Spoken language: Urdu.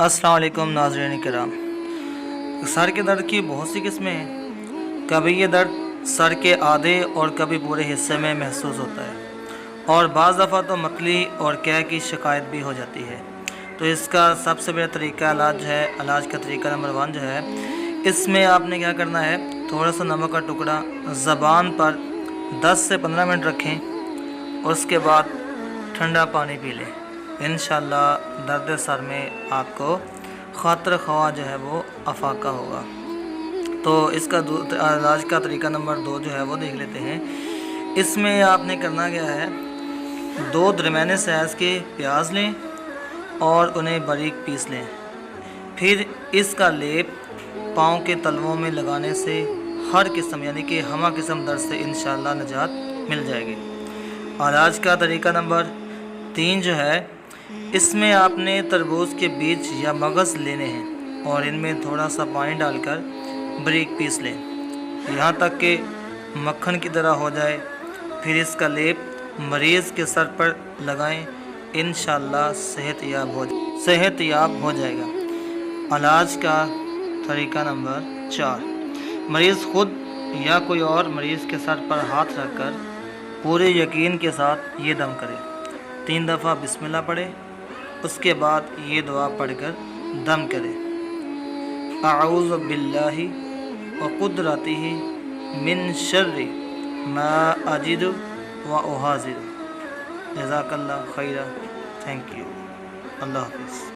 السلام علیکم ناظرین کرام۔ سر کے درد کی بہت سی قسمیں ہیں۔ کبھی یہ درد سر کے آدھے اور کبھی پورے حصے میں محسوس ہوتا ہے، اور بعض دفعہ تو متلی اور قے کی شکایت بھی ہو جاتی ہے۔ تو اس کا سب سے بڑا طریقہ علاج کا طریقہ نمبر 1 جو ہے، اس میں آپ نے کیا کرنا ہے، تھوڑا سا نمک کا ٹکڑا زبان پر 10 سے 15 منٹ رکھیں، اور اس کے بعد ٹھنڈا پانی پی لیں۔ انشاءاللہ درد سر میں آپ کو خاطر خواہ جو ہے وہ افاقہ ہوگا۔ تو اس کا علاج کا طریقہ نمبر 2 جو ہے وہ دیکھ لیتے ہیں۔ اس میں آپ نے کرنا کیا ہے، 2 درمیانے سائز کے پیاز لیں اور انہیں باریک پیس لیں۔ پھر اس کا لیپ پاؤں کے تلووں میں لگانے سے ہر قسم یعنی کہ ہمہ قسم درد سے انشاءاللہ نجات مل جائے گی۔ علاج کا طریقہ نمبر 3 جو ہے، اس میں آپ نے تربوز کے بیج یا مغز لینے ہیں اور ان میں تھوڑا سا پانی ڈال کر باریک پیس لیں یہاں تک کہ مکھن کی طرح ہو جائے۔ پھر اس کا لیپ مریض کے سر پر لگائیں، انشاءاللہ صحت یاب ہو جائے گا۔ علاج کا طریقہ نمبر 4، مریض خود یا کوئی اور مریض کے سر پر ہاتھ رکھ کر پورے یقین کے ساتھ یہ دم کرے، 3 دفعہ بسم اللہ پڑھے، اس کے بعد یہ دعا پڑھ کر دم کرے: اعوذ باللہ وقدرتہ من شر ما اجد و احاذر۔ جزاک اللہ خیرا، تھینک یو، اللہ حافظ۔